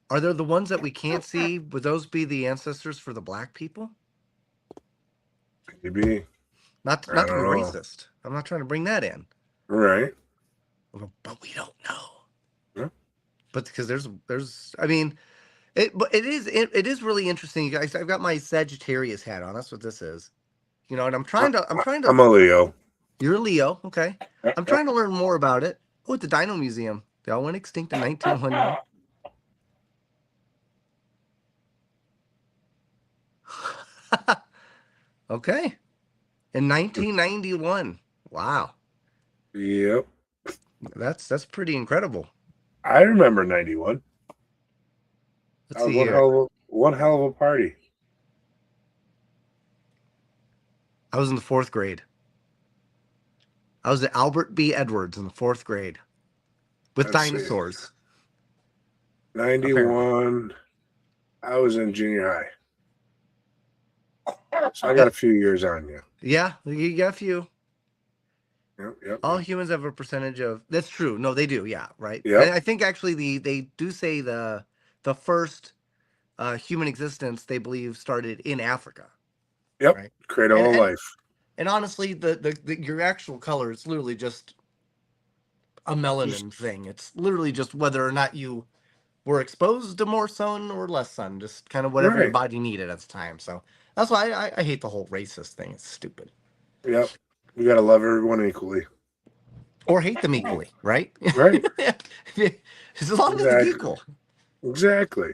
are there the ones that we can't see? Would those be the ancestors for the black people?
Maybe.
Not to be racist. I'm not trying to bring that in.
Right.
But we don't know.
Yeah.
But because I mean, it is really interesting, guys. I've got my Sagittarius hat on. That's what this is. And I'm trying to.
I'm a Leo.
You're a Leo, okay? I'm trying to learn more about it. Oh, at the Dino Museum, they all went extinct in 1900. Okay. In 1991. Wow.
Yep.
That's pretty incredible.
I remember 91.
Let's see here.
One hell of a party.
I was in the 4th grade. I was at Albert B. Edwards in the 4th grade with dinosaurs.
91. Apparently. I was in junior high. So I got a few years on you.
Yeah, you got a few.
Yep.
All humans have a percentage of. That's true. No, they do. Yeah, right.
Yeah.
I think actually they do say the first human existence, they believe, started in Africa.
Yep.
Right?
Cradle of life.
And honestly, your actual color is literally just a melanin thing. It's literally just whether or not you were exposed to more sun or less sun, just kind of whatever your body needed at the time. So that's why I hate the whole racist thing. It's stupid.
Yep. We got to love everyone equally.
Or hate them equally, right?
Right.
As long as it's equal.
Exactly.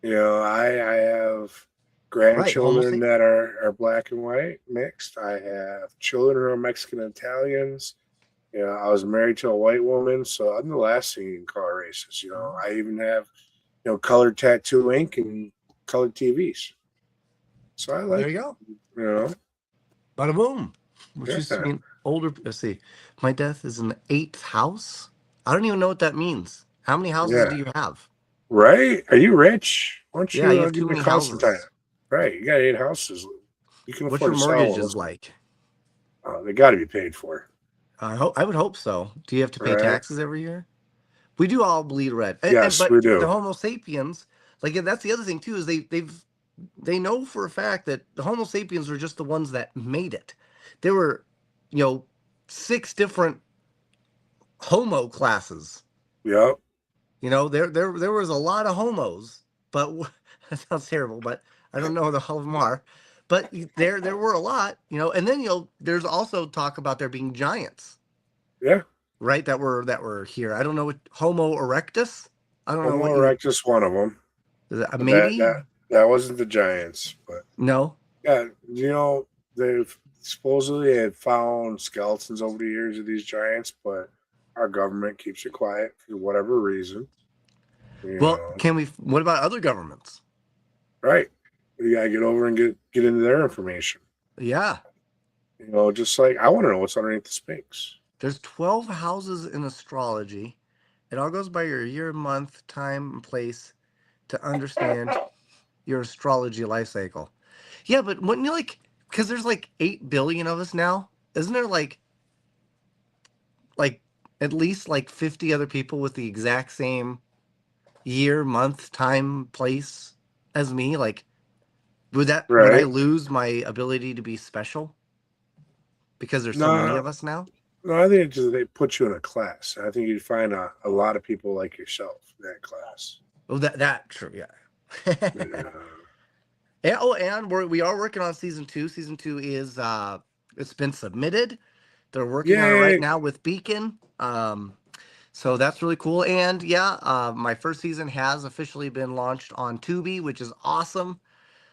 I have grandchildren that are black and white mixed. I have children who are Mexican and Italians. I was married to a white woman, so I'm the last thing you can call racist. I even have colored tattoo ink and colored TVs. So I like.
There you go. Bada boom. Which used to mean older. Let's see. My death is in the 8th house. I don't even know what that means. How many houses do you have?
Right? Are you rich? Why don't
you have too many houses.
Right, you got 8 houses. You can afford
What's your mortgages like?
They got to be paid for.
I would hope so. Do you have to pay taxes every year? We do all bleed red.
Yes,
but
we do.
The Homo sapiens, that's the other thing too, is they know for a fact that the Homo sapiens are just the ones that made it. There were, 6 different Homo classes.
Yep.
There was a lot of homos, but that sounds terrible, but I don't know what the hell of them are. But there were a lot, and then there's also talk about there being giants.
Yeah.
Right, that were here. I don't know what Homo erectus. I don't know.
Homo erectus, one of them.
Is it, maybe
that wasn't the giants, but
no.
Yeah, they've supposedly had found skeletons over the years of these giants, but our government keeps it quiet for whatever reason.
Well, what about other governments?
Right. We gotta get over and get into their information.
Yeah.
Just like I want to know what's underneath the Sphinx.
There's 12 houses in astrology. It all goes by your year, month, time, and place. to understand your astrology life cycle. Yeah, but wouldn't you like, because there's like 8 billion of us now, isn't there like at least like 50 other people with the exact same year, month, time, place as me? Like, would I
Right.
lose my ability to be special because there's so many
No,
of us now?
no, I think it's just they put you in a class. I think you'd find a lot of people like yourself in that class.
Oh, that true, yeah.
Yeah.
And, and we are working on season 2. Season 2 is it's been submitted. They're working on it right
Yay.
now with Beacon. So that's really cool. And yeah, my first season has officially been launched on Tubi, which is awesome.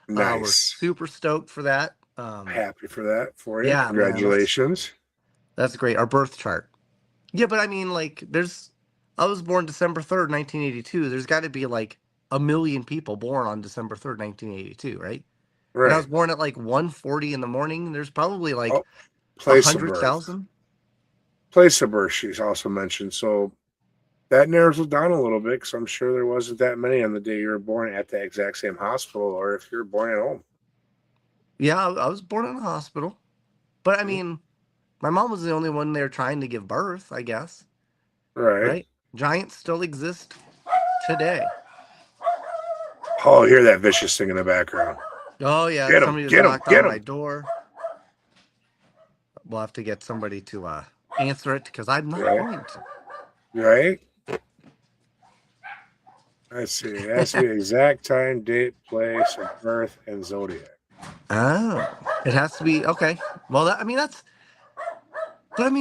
We're
Nice.
super stoked for that.
Happy for that for you.
Yeah,
Congratulations.
Man, that's great. Our birth chart. Yeah, but I mean, like, I was born December 3rd, 1982. There's got to be like 1 million people born on December 3rd, 1982, right?
Right.
And I was born at like 1:40 in the morning. There's probably like
place of
100,000.
Place of birth, she's also mentioned. So that narrows it down a little bit because I'm sure there wasn't that many on the day you were born at the exact same hospital or if you were born at home.
Yeah, I was born in a hospital. But I mean, my mom was the only one there trying to give birth, I guess.
Right.
Giants still exist today.
Oh, hear that vicious thing in the background.
Oh, yeah.
Get him,
somebody just
get him,
knocked
get
on
him.
my door. We'll have to get somebody to answer it because I'm not going to.
Right? Let's see. It has to be exact time, date, place of birth, and zodiac.
Oh, it has to be. Okay. Well, but I mean,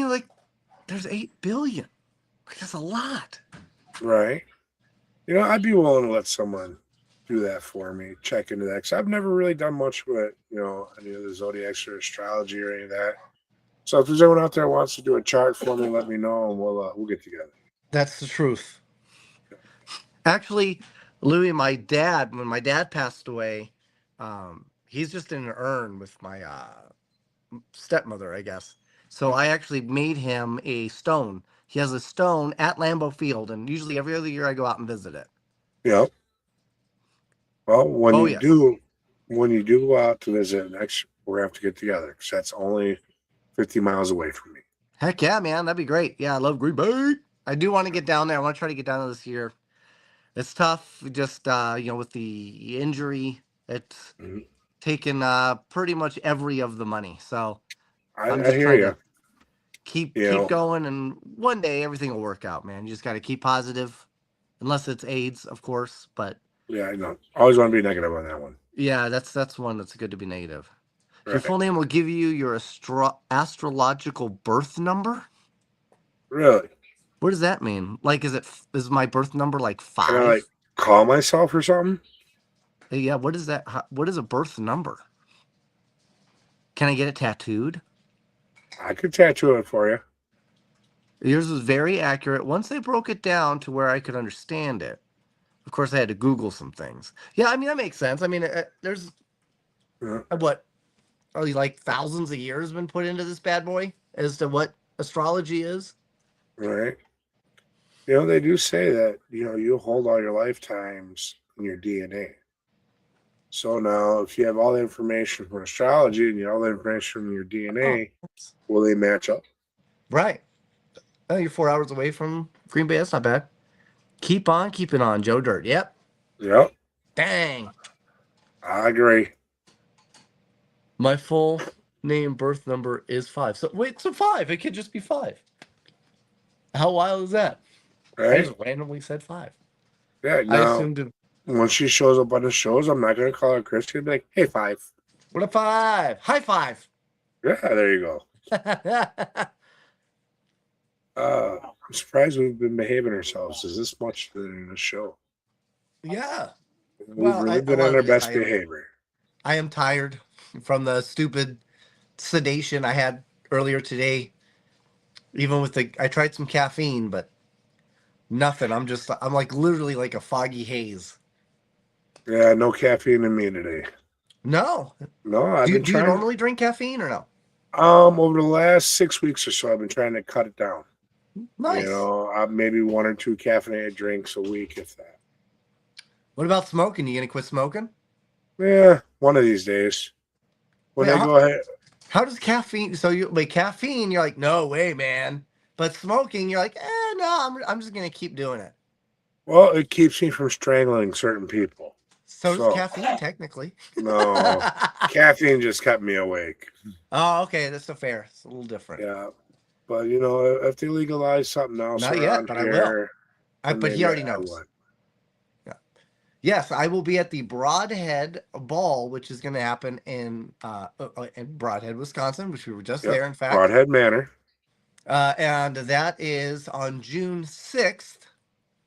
like, there's 8 billion. Like, that's a lot.
Right. You know, I'd be willing to let someone do that for me, check into that. Because I've never really done much with, any of the zodiacs or astrology or any of that. So if there's anyone out there who wants to do a chart for me, let me know and we'll get together.
That's the truth. Actually, Louis, when my dad passed away, he's just in an urn with my stepmother, I guess. So I actually made him a stone. He has a stone at Lambeau Field, and usually every other year I go out and visit it.
Yep. Well, when you do go out to visit next, we're gonna have to get together because that's only 50 miles away from me.
Heck yeah, man, that'd be great. Yeah, I love Green Bay. I do want to get down there. I want to try to get down there this year. It's tough, just with the injury, it's taken pretty much every of the money. So I'm just trying to keep going, and one day everything will work out, man. You just got to keep positive, unless it's AIDS, of course. But
yeah, I know. Always want to be negative on that one.
Yeah, that's one that's good to be negative. Right. Your full name will give you your astrological birth number.
Really?
What does that mean? Like, is my birth number like 5?
Can I like call myself or something?
Yeah. What is that? What is a birth number? Can I get it tattooed?
I could tattoo it for you.
Yours was very accurate. Once they broke it down to where I could understand it, of course, I had to Google some things. Yeah, I mean, that makes sense. I mean, there's like thousands of years been put into this bad boy as to what astrology is.
Right. They do say that, you hold all your lifetimes in your DNA. So now, if you have all the information from astrology and you have all the information from your DNA, will they match up?
Right. Oh, you're 4 hours away from Green Bay. That's not bad. Keep on keeping on, Joe Dirt. Yep.
Yep.
Dang.
I agree.
My full name, birth number is 5. So wait, so 5. It could just be 5. How wild is that?
Right.
I just randomly said 5.
Yeah. Now, I assumed when she shows up on the shows, I'm not going to call her Chris. She'll be like, "Hey, 5.
What a 5? High 5.
Yeah, there you go. I'm surprised we've been behaving ourselves as this much in the show.
Yeah.
We've really been on our best behavior.
I am tired from the stupid sedation I had earlier today. Even with I tried some caffeine, but nothing. I'm like literally like a foggy haze.
Yeah, no caffeine in me today.
No.
No,
do you normally drink caffeine or no?
Over the last 6 weeks or so, I've been trying to cut it down.
Nice.
Maybe 1 or 2 caffeinated drinks a week, if that.
What about smoking? You gonna quit smoking?
Yeah, one of these days. When
Wait,
they go ahead.
How does caffeine? So you like caffeine? You're like, no way, man. But smoking, you're like, no, I'm just gonna keep doing it.
Well, it keeps me from strangling certain people.
So does caffeine, technically.
No, caffeine just kept me awake.
Oh, okay, that's so fair. It's a little different.
Yeah, but you know, if they legalize something else,
not yet, but
here,
I will. But he already knows. Yeah. Yes, I will be at the Broadhead Ball, which is going to happen in Broadhead, Wisconsin, which we were just there. In fact,
Broadhead Manor.
And that is on June 6th,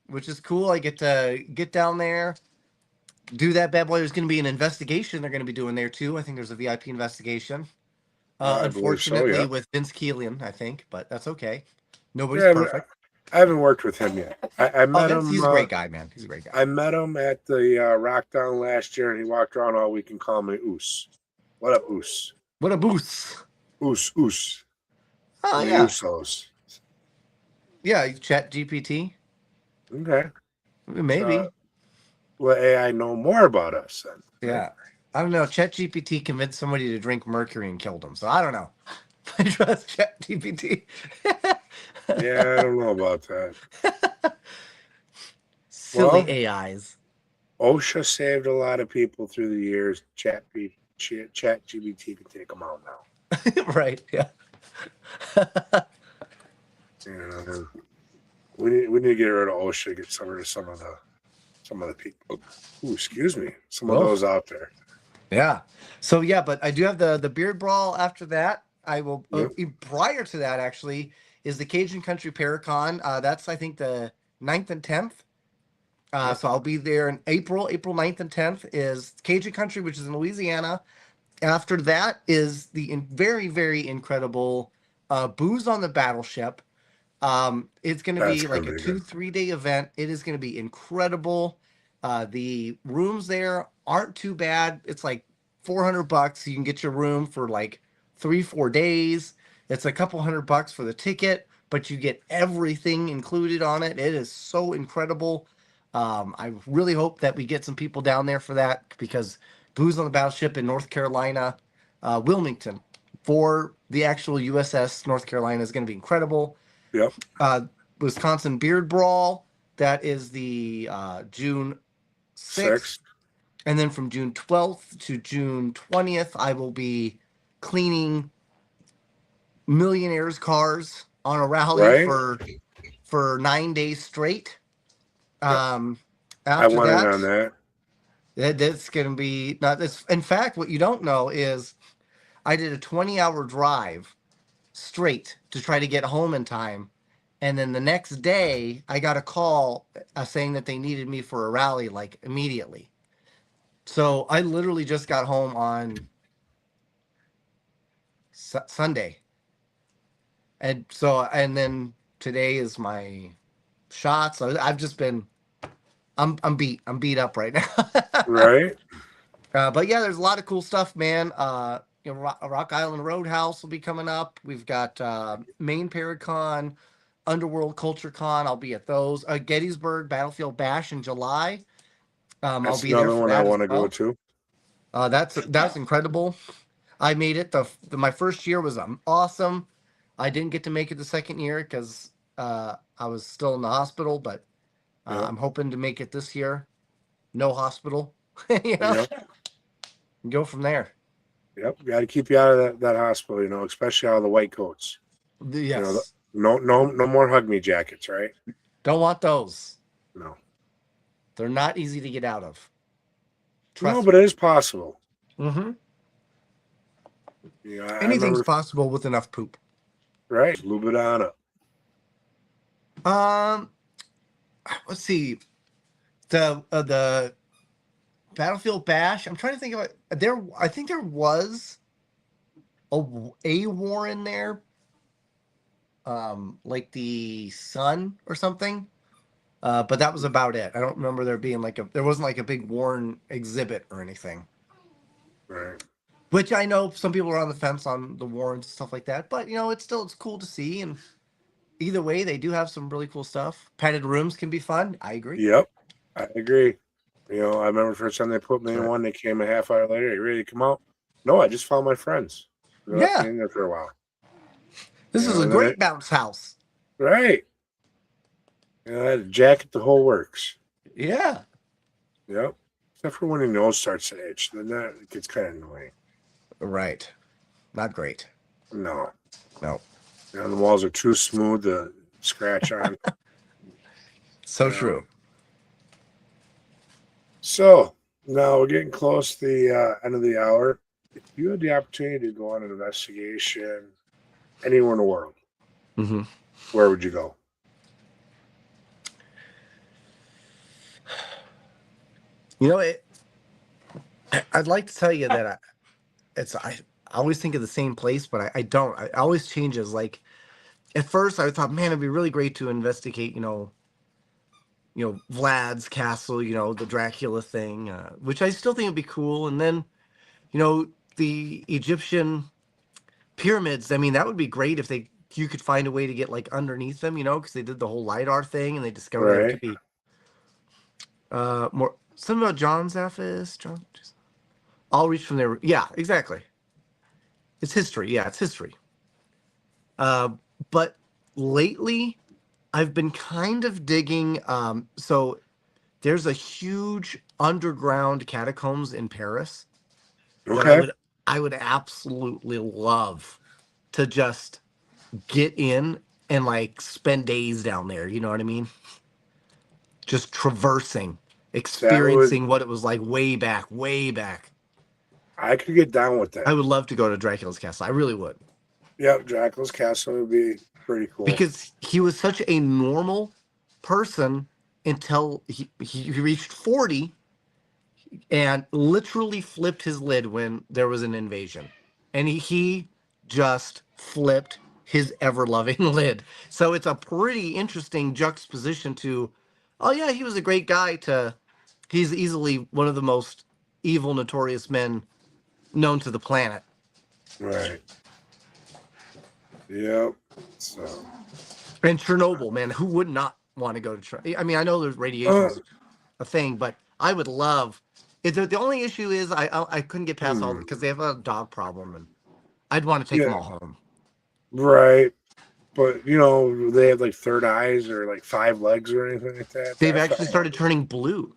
which is cool. I get to get down there, do that bad boy. There's going to be an investigation they're going to be doing there too. I think there's a VIP investigation. Unfortunately, with Vince Keelan, I think, but that's okay. Nobody's perfect.
I haven't worked with him yet. I met him.
He's a great guy, man. He's a great guy.
I met him at the Rock Down last year, and he walked around all week and called me Oos. What up, Oos?
What up, Oos?
Oos.
Oh, yeah.
Usos.
Yeah, Chat GPT.
Okay.
Maybe.
Let AI know more about us then.
Yeah. I don't know. ChatGPT convinced somebody to drink mercury and killed them. So I don't know. I trust ChatGPT.
Yeah, I don't know about that.
Silly AIs.
OSHA saved a lot of people through the years. ChatGPT can take them out now.
Right. Yeah.
We need to get rid of OSHA. Get some of the people. Ooh, excuse me. Some of those out there.
Yeah. So yeah, but I do have the beard brawl after that. I will prior to that actually is the Cajun Country Paracon. That's I think the 9th and 10th. So I'll be there in April 9th and 10th is Cajun Country, which is in Louisiana. After that is the very, very incredible Booze on the Battleship. It's going to be like a 2-3 day event. It is going to be incredible. The rooms there aren't too bad. It's like $400. You can get your room for like 3-4 days. It's a couple $100 for the ticket, but you get everything included on it. It is so incredible. I really hope that we get some people down there for that because Booze on the Battleship in North Carolina, Wilmington, for the actual USS North Carolina is going to be incredible.
Yep.
Wisconsin Beard Brawl, that is the June 6th. And then from June 12th to June 20th, I will be cleaning millionaires' cars on a rally for 9 days straight. After
I went in on that.
That's going to be not this. In fact, what you don't know is I did a 20-hour drive straight to try to get home in time. And then the next day, I got a call saying that they needed me for a rally, like immediately. So I literally just got home on Sunday. And then today is my shot. So I've just been, I'm beat up right now.
Right.
But yeah, there's a lot of cool stuff, man. Rock Island Roadhouse will be coming up. We've got Maine Paracon, Underworld Culture Con. I'll be at those. Gettysburg Battlefield Bash in July. I'll be there for
one
that
I want to go to.
That's incredible. I made it. My first year was awesome. I didn't get to make it the second year because I was still in the hospital, but I'm hoping to make it this year. No hospital. Go from there.
Yep, got to keep you out of that hospital, especially out of the white coats.
Yes.
No more hug me jackets, right?
Don't want those.
No.
They're not easy to get out of.
No, but it is possible.
Mm-hmm. Anything's possible with enough poop.
Right. Lube it on up.
Let's see. The Battlefield Bash. I'm trying to think of it. I think there was a war in there. Like the Sun or something. But that was about it. I don't remember there being there wasn't like a big Warren exhibit or anything.
Right.
Which I know some people are on the fence on the Warrens and stuff like that, but it's cool to see. And either way, they do have some really cool stuff. Padded rooms can be fun. I agree.
Yep, I agree. You know, I remember the first time they put me in one, they came a half hour later. You ready to come out? No, I just found my friends. They left me in there for a while.
This is a great bounce house.
Right. You know, I had a jacket, the whole works.
Yeah.
Yep. Except for when your nose starts to itch. Then that gets kind of annoying.
Right. Not great.
No.
No.
You know, the walls are too smooth to scratch on.
So true.
So now we're getting close to the end of the hour. If you had the opportunity to go on an investigation anywhere in the world, where would you go?
You know, I'd like to tell you that I always think of the same place, but I don't. I always changes. Like at first, I thought, man, it'd be really great to investigate. You know, Vlad's castle. You know, the Dracula thing, which I still think would be cool. And then, you know, the Egyptian pyramids. I mean, that would be great if you could find a way to get like underneath them. You know, because they did the whole LiDAR thing, and they discovered there to be more. Something about John's office. I'll reach from there. Yeah, exactly. It's history. Yeah, it's history. But lately, I've been kind of digging. So there's a huge underground catacombs in Paris.
Okay.
That I would absolutely love to just get in and like spend days down there. You know what I mean? Just traversing, experiencing what it was like way back.
I could get down with that.
I would love to go to Dracula's castle. I really would.
Yep, Dracula's castle would be pretty cool.
Because he was such a normal person until he reached 40 and literally flipped his lid when there was an invasion. And he just flipped his ever-loving lid. So it's a pretty interesting juxtaposition to, oh yeah, he was a great guy, to he's easily one of the most evil, notorious men known to the planet.
Right. Yep. So.
And Chernobyl, man, who would not want to go to Chernobyl? I mean, I know there's radiation a thing, but I would love. The only issue is I couldn't get past all because they have a dog problem, and I'd want to take them all home.
Right. But, you know, they have like third eyes or like 5 legs or anything like that.
They've actually started turning blue.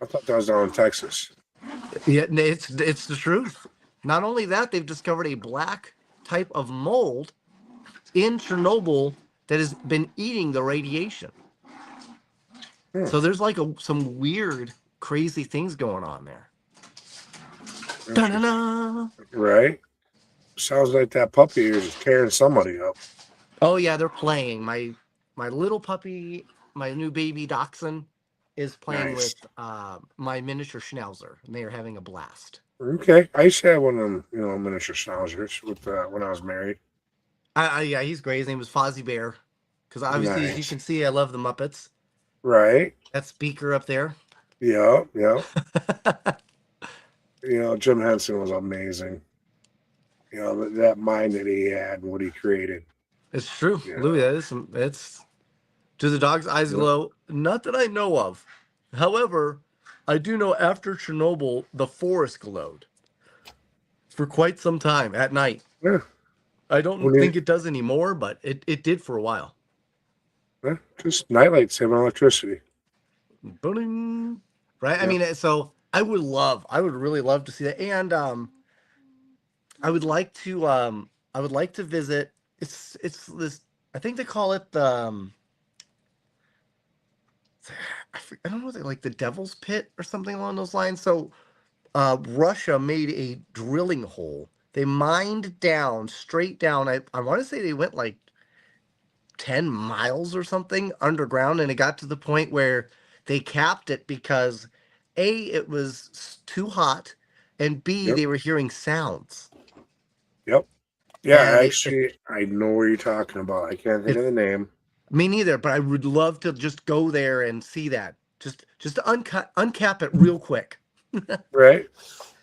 I thought that was down in Texas.
Yeah, it's the truth. Not only that, they've discovered a black type of mold in Chernobyl that has been eating the radiation. So there's like some weird, crazy things going on there. Da-da-da.
Right. Sounds like that puppy is tearing somebody up.
Oh yeah, they're playing. My little puppy, my new baby dachshund, is playing with my miniature schnauzer, and they are having a blast.
Okay, I used to have one of them, you know, miniature schnauzers with when I was married.
Yeah, he's great. His name was Fozzie Bear, because obviously, as you can see, I love the Muppets.
Right.
That speaker up there.
Yeah. You know, Jim Henson was amazing. You know, that mind that he had and what he created.
It's true. Yeah. Louis, it's do the dog's eyes glow? Not that I know of. However, I do know after Chernobyl, the forest glowed for quite some time at night. Yeah. I don't think it does anymore, but it did for a while.
Yeah, just nightlight saving electricity.
Boom. Right? Yeah. I mean, so I would really love to see that. And I would like to visit. It's this. I think they call it the. I don't know, like the Devil's Pit or something along those lines. So, Russia made a drilling hole. They mined down, straight down. I want to say they went like 10 miles or something underground, and it got to the point where they capped it because A, it was too hot, and B, they were hearing sounds.
Yep. Yeah, actually, I know what you're talking about. I can't think of the name.
Me neither, but I would love to just go there and see that. Just to uncap it real quick.
Right.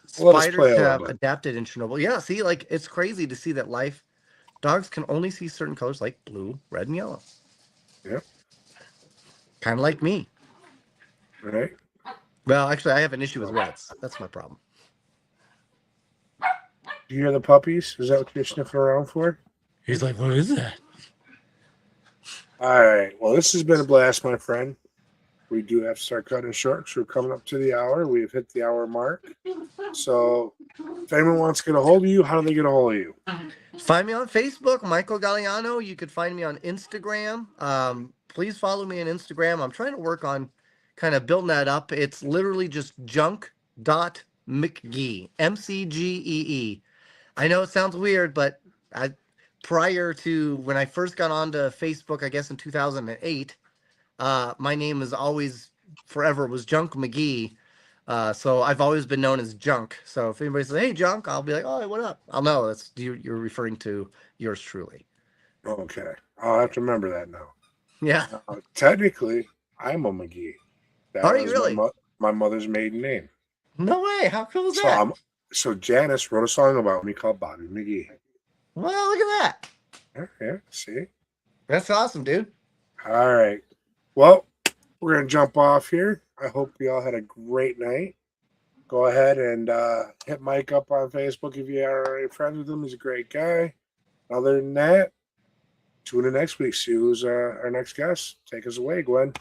Spiders have adapted in Chernobyl. Yeah, see, like it's crazy to see that dogs can only see certain colors like blue, red, and yellow.
Yeah.
Kind of like me.
Right?
Well, actually, I have an issue with rats. That's my problem.
Do you hear the puppies? Is that what you're sniffing around for?
He's like, what is that?
All right. Well, this has been a blast, my friend. We do have to start cutting short because we're coming up to the hour. We've hit the hour mark. So if anyone wants to get a hold of you, how do they get a hold of you?
Find me on Facebook, Michael Gagliano. You could find me on Instagram. Please follow me on Instagram. I'm trying to work on kind of building that up. It's literally just junk.mcgee, MCGEE. I know it sounds weird, but prior to when I first got onto Facebook, I guess in 2008, my name is always forever was Junk McGee. So I've always been known as Junk. So if anybody says, "Hey, Junk," I'll be like, "Oh, what up?" I'll know that's you're referring to yours truly.
Okay. I'll have to remember that now.
Yeah.
Technically, I'm a McGee. That
Are you
was
really?
my mother's maiden name.
No way. How cool is
So
that?
So Janice wrote a song about me called Bobbie McGee.
Well, look at that.
Yeah, see?
That's awesome, dude.
All right. Well, we're going to jump off here. I hope you all had a great night. Go ahead and hit Mike up on Facebook if you are already friends with him. He's a great guy. Other than that, tune in next week. See who's our next guest. Take us away, Gwen.